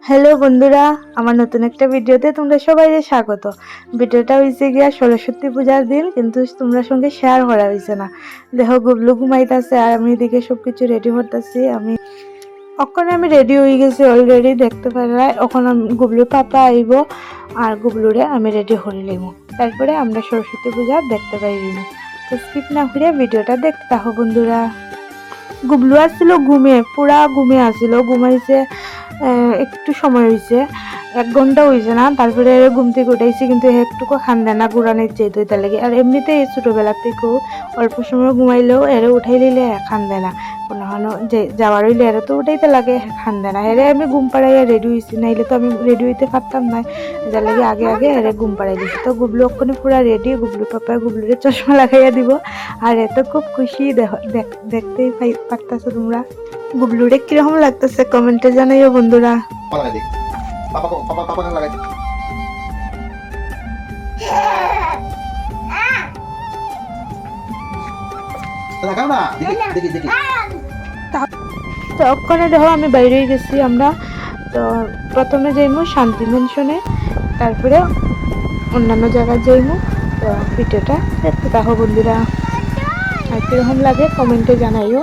Hello বন্ধুরা, আমার নতুন একটা ভিডিওতে তোমরা সবাইকে স্বাগত। ভিডিওটা হয়েছে গিয়া সরস্বতী পূজার দিন, কিন্তু তোমরা সঙ্গে শেয়ার করা হয়েছে না। দেখো গুবলু ঘুমাইতেছে আর আমি এদিকে সবকিছু রেডি করতেছি। আমি রেডি হয়ে গেছি অলরেডি, দেখতে পারলাই। এখন গুবলুর পাপা আইব আর গুবলুরে আমি রেডি করে লইব, তারপরে আমরা সরস্বতী পূজা দেখতে পাইব। তো স্কিপ না করে ভিডিওটা দেখতে থাকো বন্ধুরা। গুবলু আসছিল ঘুমে, পুরা ঘুমে আসছিল, ঘুমাইছে একটু সময় হয়েছে, 1 ঘন্টা হয়েছে না। তারপরে ঘুম থেকে উঠাইছি, কিন্তু একটুকু খান দেয় না, গুড়ানের চেয়ে তার লাগে। আর এমনিতে ছোটবেলা থেকেও অল্প সময় ঘুমাইলেও এরে উঠাই দিলে খান দেয় না, কোনো যে যাওয়ার হইলে এরে তো উঠাইতে লাগে, খান দেয় না। এরে আমি ঘুম পাড়াইয়া রেডি হয়েছি, নাইলে তো আমি রেডি হইতে পারতাম না, যার লাগে আগে আগে এরে ঘুম পাড়াই দিছি। তো গুবলু ওখানে পুরা রেডি, গুবলু পাপা গুবলুরে চশমা লাগাইয়া দিব। আর এত খুব খুশি, দেখতেই পারতাছো তোমরা। গুবলুরে কিরকম লাগতেছে কমেন্টে জানাইও বন্ধুরা। তো ওখানে দেখো আমি বাইরে গেছি আমরা। তো প্রথমে যাইমু শান্তি মেনশনে, তারপরে অন্যান্য জায়গায় যাইমু। তো ভিডিওটা দেখতে থাকো বন্ধুরা, আর কিরকম লাগে কমেন্টে জানাইও।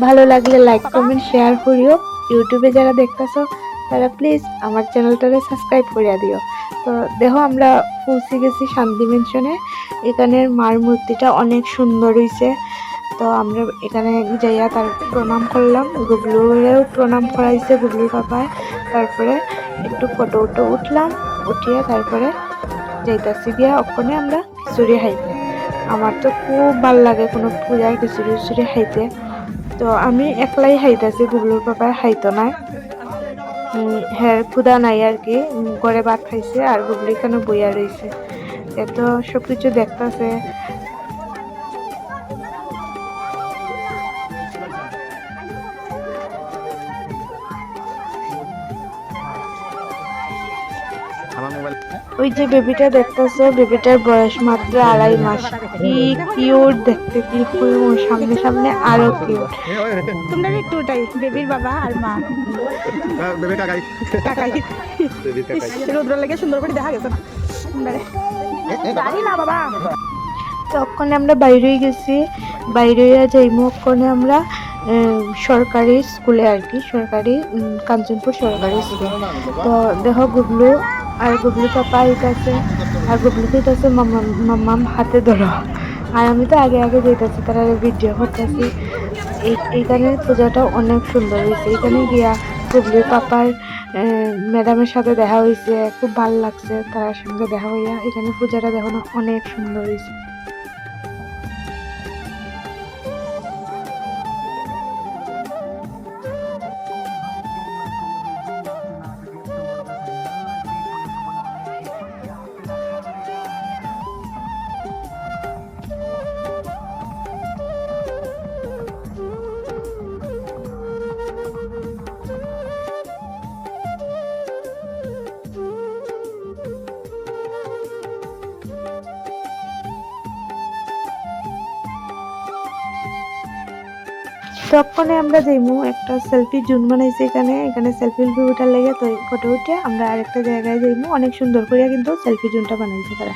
ভালো লাগলে লাইক কমেন্ট শেয়ার করিও। ইউটিউবে যারা দেখতেছো তারা প্লিজ আমার চ্যানেলটারে সাবস্ক্রাইব করিয়া দিও। তো দেখো আমরা পৌঁছে গেছি শান্তি মেনশনে। এখানের মার মূর্তিটা অনেক সুন্দর হয়েছে। তো আমরা এখানে যাইয়া তার প্রণাম করলাম, গুবলুরেও প্রণাম করাইছে গুবলুর পাপায়। তারপরে একটু ফটো উঠলাম, উঠিয়ে তারপরে যাইতাছি গিয়া ওখানে আমরা খিচুড়ি খাইতে। আমার তো খুব ভাল লাগে কোনো পূজার খিচুড়ি খাইতে। তো আমি একলাই খাইতেছি, গুবলুর পাপায় খাইতো না। হ্যাঁ, ক্ষুধা নাই আর কি, ঘরে ভাত খাইছে আর গুবলু এখানে বইয়া রয়েছে। এত সবকিছু দেখতেছে। ওই যে বেবিটা দেখতেছো, বেবিটার বয়স মাত্র 2.5 মাস। কি কিউট দেখতে, কি সামনে সামনে আরো কিউট। তোমরা একটু ওটাই বেবির বাবা আর মা, বেবি কাকাই কাকাই রোদ্র লেগে সুন্দর করে দেখা গেছে না বাবা। তখন আমরা বাইরে গেছি, বাইরে যাইমু ওখানে আমরা সরকারি স্কুলে আর কি, সরকারি কাঞ্চনপুর সরকারি স্কুল। তো দেখো গুবলু আর গুবলু পাপা আইতাছে, আর গুবলু কইতাছে মাম্মাম হাতে ধরো। আর আমি তো আগে আগে যেতেছি, তারা ভিডিও করতেছি। এইখানে পূজাটা অনেক সুন্দর হয়েছে। এখানে গিয়া গুবলু পাপার ম্যাডামের সাথে দেখা হয়েছে, খুব ভালো লাগছে তার সঙ্গে দেখা হইয়া। এখানে পূজাটা দেখো না, অনেক সুন্দর হয়েছে। তখন আমরা যাইমু একটা সেলফি জোন বানাইছে এখানে, এখানে সেলফি উঠার লেগে। তো ফটো উঠে আমরা আরেকটা জায়গায় যাইমু, অনেক সুন্দর করে কিন্তু সেলফি জোনটা বানাইছে তারা।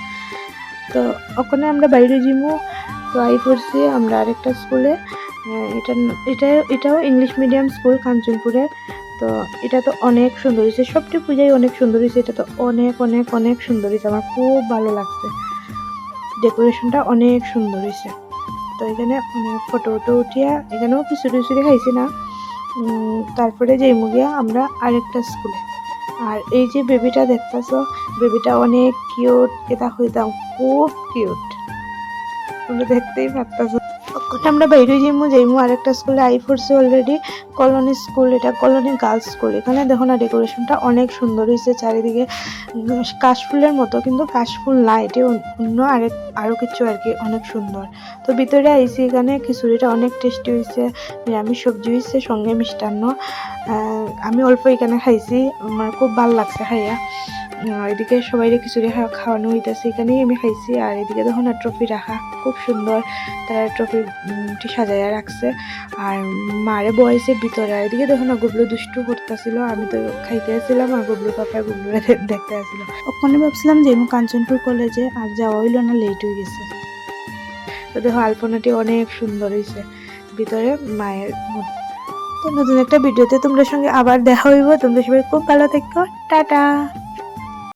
তো ওখানে আমরা বাইরে যাইমু। তো আই পড়ছি আমরা আরেকটা স্কুলে, এটা এটা এটাও ইংলিশ মিডিয়াম স্কুল কাঞ্চনপুরে। তো এটা তো অনেক সুন্দর হয়েছে, সবটি পূজাই অনেক সুন্দর হয়েছে। এটা তো অনেক অনেক অনেক সুন্দর হয়েছে, আমার খুব ভালো লাগছে, ডেকোরেশনটা অনেক সুন্দর হয়েছে। তো এখানে ফটো উঠিয়া এখানেও খিচুড়ি খাইছি না। তারপরে যাইমু গিয়া আমরা আরেকটা স্কুলে। আর এই যে বেবিটা দেখতেছো, বেবিটা অনেক কিউট, এটা হইতাম খুব কিউট, তোমরা দেখতেই পারতেছো। আমরা বাইরে যাইমু আরেকটা স্কুলে আই পড়ছি অলরেডি, কলোনি স্কুল। এটা কলোনি গার্লস স্কুল। এখানে দেখো না ডেকোরেশনটা অনেক সুন্দর হয়েছে, চারিদিকে কাশফুলের মতো, কিন্তু কাশফুল না, এটি অন্য আরো কিছু আর কি, অনেক সুন্দর। তো ভিতরে আইসি, এখানে খিচুড়িটা অনেক টেস্টি হয়েছে, নিরামিষ সবজি হয়েছে, সঙ্গে মিষ্টান্ন। আমি অল্প এখানে খাইছি, আমার খুব ভালো লাগছে খাইয়া। এদিকে সবাই খিচুড়ি খাওয়ানো হইতেছে, এখানেই আমি খাইছি। আর এদিকে তখন ট্রফি রাখা খুব সুন্দর, তারা ট্রফিটি সাজাইয়া রাখছে। আর মারে বয়েছে ভিতরে। আর এদিকে দেখো না গুবলু দুষ্টু করতেছিল, আমি তো খাইতে আসছিলাম আর গুবলু পাপা গুবলুরা দেখতে আসছিল। ওখানে ভাবছিলাম যে আমি কাঞ্চনপুর কলেজে, আর যাওয়া হইলো না, লেট হয়ে গেছে। তো দেখো আলপনাটি অনেক সুন্দর হয়েছে ভিতরে মায়ের। তো নতুন একটা ভিডিওতে তোমাদের সঙ্গে আবার দেখা হইব। তোমরা সবাই খুব ভালো থেকো, টাটা।